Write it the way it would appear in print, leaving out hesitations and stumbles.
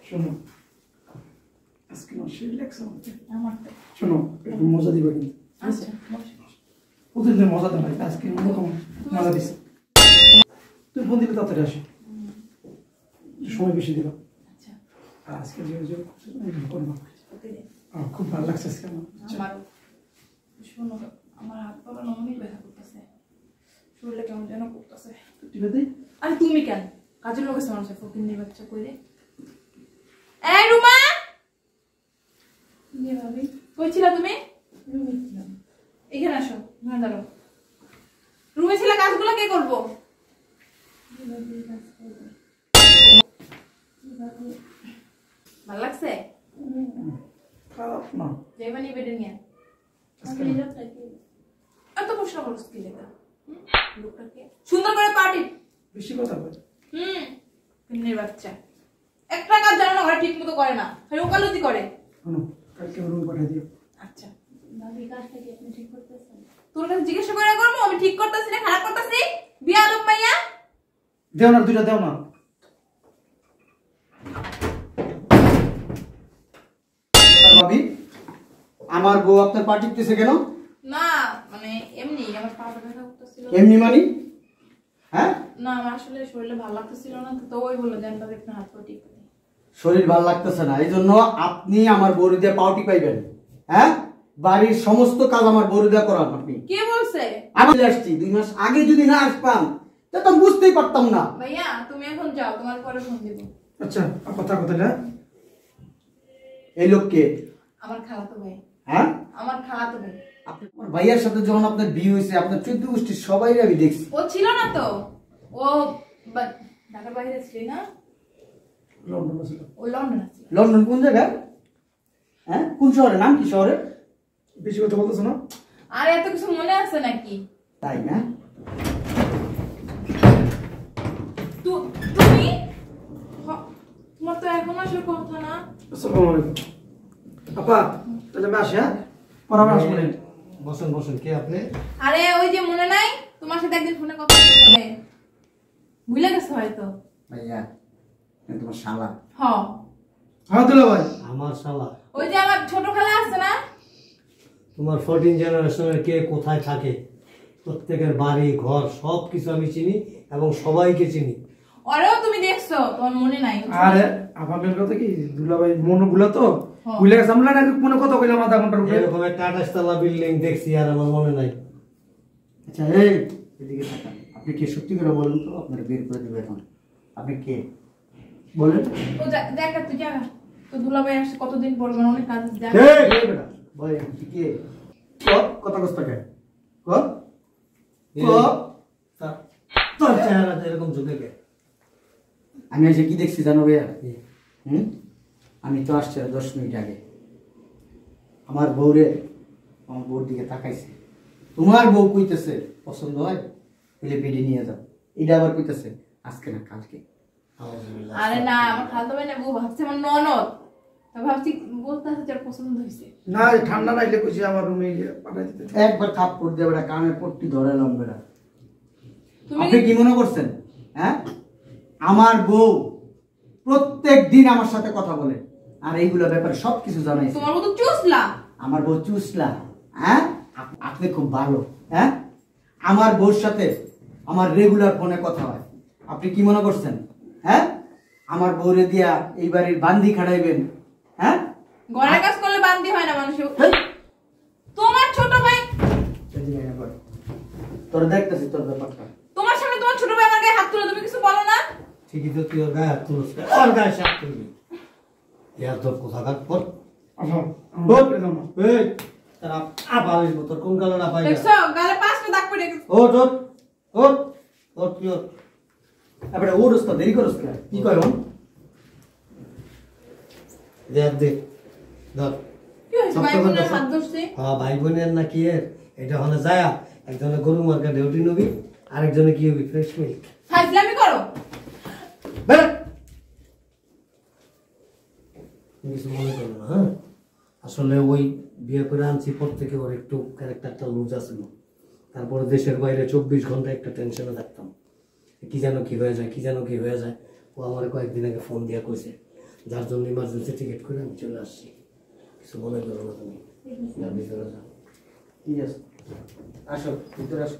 শোনো আজকে না সেই লেখছে আমার তো শোনো একটু মজা দিবা কিন্তু আচ্ছা প্রতিদিন মজা দেয় আজকে অন্যরকম মজা দিছে তুই ফোন দিলে তাড়াতাড়ি আসি সময় বেশি দিবা আচ্ছা আর আজকে যে করবো ওকে দে খুব ভালো লাগছে আজকে আমার আমারও শোনো আমার হাত পা অনেক ব্যথা করতেছে শরীরটা কেমন যেন করতেছে টিপে দিই আরে তুমি কেন কাজের লোক আছে মানুষের ফকিন্নির বাচ্চা কইরে এই রুমা নে ভাবি কই ছিলা তুমি রুমে ছিলাম এখানে আসো না দাঁড়াও রুমে ছিলা কাজগুলো কে করবো ভালো লাগছে খারাপ না যাইবানি বেডে নিয়ে এত প্রশ্ন করছ কি লেখা লোকটাকে সুন্দর করে পার্টি বেশি কথা বলে ফকিন্নির বাচ্চা একটা কাজ জানো না ওরা ঠিক মতো করে না খালি ওকালতি করে শোনো কালকে রুম পাঠিয়ে দিও আচ্ছা ভাবি কাজটা কি আপনি ঠিক করতেছেন তোর কাছে জিজ্ঞাসা করে করবো আমি ঠিক করতেছি না খারাপ করতেছি বিয়া লোক মাইয়া দেও না দুইটা দেও না ভাবি আমার বউ আপনার পা টিপতেছে কেন? না মানে এমনি আমার পা ব্যথা করতেছিল এমনি মানে হ্যাঁ না আমার আসলে শরীরে ভালো লাগতেছিল না তো ওই বললো জান ভাবি আপনার হাত পা টিপে দিই শরীর ভালো লাগতেছে না এই জন্য আপনি আমার বউ দিয়ে পাও টিপাইবেন হ্যাঁ বাড়ির সমস্ত কাজ আমার বউ দিয়ে করান আপনি কে বলছে আমি আসছি 2 মাস আগে যদি না আসতাম তো আমি বুঝতেই পারতাম না ভাইয়া তুমি এখন যাও তোমার পরে ফোন দিব আচ্ছা কথা কথা না এই লোককে আমার খালাতো ভাই হ্যাঁ আমার খালাতো ভাই আপনি আমার ভাইয়ের সাথে যখন আপনার বিয়ে হয়েছে আপনার 14 গোষ্ঠীর সবাই আমি দেখছি ও ছিল না তো ও ঢাকার বাইরে ছিল না লন্ডন ছিল ও লন্ডন আছে লন্ডন কোন জায়গায় হ্যাঁ কোন শহরে নাম কি শহরে বেশি কথা বলতেছ না আর এত কিছু মনে আছে নাকি তাই না তুমি তোমার তো এখন আসলে কথা না আসসালামু আলাইকুম আপা তাহলে আমি আসি হ্যাঁ পরামর্শ করেন বসেন বসেন কে আপনি আরে ওই যে মনে নাই তোমার সাথে একদিন ফোনে কথা বলতে ভুলে গেছো হয়তো ভাইয়া তোমার শালা হ্যাঁ দুলা ভাই আমার শালা ওই যে আমার ছোট খালা আছে না তোমার 14 জেনারেশনের কে কোথায় থাকে প্রত্যেকের বাড়ি ঘর সব কিছু আমি চিনি এবং সবাইকে চিনি ওরেও তুমি দেখছো তোমার মনে নাই আরে আপনাদের কথা কি দুলা ভাই মন ভুলা তো ভুলে গেছে আমরা না মনে কথা কইলাম আধা ঘন্টার উপরে এরকম একটা 28 তলা বিল্ডিং দেখছি আর আমার মনে নাই আচ্ছা এই এদিকে তাকান আপনি কি সত্যি করে বলেন তো আপনার বের করে দেব এখন আপনি কে বলেন ও দেখ তুই যা তো দুলাভাই আসছে কতদিন পর মানে অনেক কাজ যা এই বেটা ভাই আপনি কে কথা কষ্ট কে কত তোর চেহারা এরকম ঝুঁকে কে আমি আজ কি দেখছি জানো ভাইয়া আমি তো আসছি 10 মিনিট আগে আমার বউর দিকে তাকাইছে তোমার বউ কইতেছে পছন্দ হয় তাহলে বেডে নিয়ে যাও এটা আবার কইতেছে আজকে না কালকে আরে না আমার খালাতো ভাই না বউ ভাবছে আমার ননদ তো ভাবছি বলতে আছে যার পছন্দ হইছে না ঠান্ডা লাগলে কইছি আমার রুমে পাঠাই দিতে একবার থাপ্পড় দিয়ে বেটা কানের পট্টি ধরে লম্বেরা তুমি আপনি কি মনে করছেন হ্যাঁ আমার বউ প্রত্যেক দিন আমার সাথে কথা বলে আর এইগুলো ব্যাপারে সবকিছু জানাই তোমার মতো চুসলা আমার বউ চুসলা হ্যাঁ আপনি খুব ভালো হ্যাঁ আমার বউর সাথে আমার রেগুলার ফোনে কথা হয় আপনি কি মনে করছেন হ্যাঁ আমার বউরে দিয়া এই বাড়ির বান্দি খাড়াইবেন হ্যাঁ ঘরের কাজ করলে বান্দি হয় না মানুষ তোমার ছোট ভাই তোর দেখতেছি তোর ব্যাপারটা তোমার সামনে তোমার ছোট ভাই আমার গায়ে হাত তুলে তুমি কিছু বলো না ঠিকই তো তুই ওর গায়ে হাত তুলস ওর গায়ে হাত তুলবি ইয়ার তোর কোথাকার পর আচ্ছা এই তারা আবার তোর কোন কালো না পাই দেখছো গালে পাঁচটা দাগ পড়ে গেছে ওট ওট ওট ওট তুই ওট এবারে ওরস তো দেরি করস কে কি কয় ওন দে ধর কি হইছে ভাই বোনের হাত ধরছে হ্যাঁ ভাই বোনের না কি এর এটা হলে যায় একজনে গরু মার্কা ডিউটি নবি আরেকজনে কি হবি ফ্রেশ মিল্ক ফাজলামি করো বেড়া কিছু মনে করো না হ্যাঁ আসলে ওই বিয়ে করে আনছি পর থেকে ওর একটু ক্যারেক্টারটা লুজ আছিল তারপরে দেশের বাইরে 24 ঘন্টা একটা টেনশনে থাকতাম কি যেন কি হয়ে যায় কি যেন কি হয়ে যায় ও আমার কয়েকদিন আগে ফোন দিয়া কইছে যার জন্য ইমার্জেন্সি টিকিট করে আমি চলে আসছি। কিছু মনে করো না তুমি, যার ভিতরে যাও। ঠিক আছে, আসো ভিতরে আসো।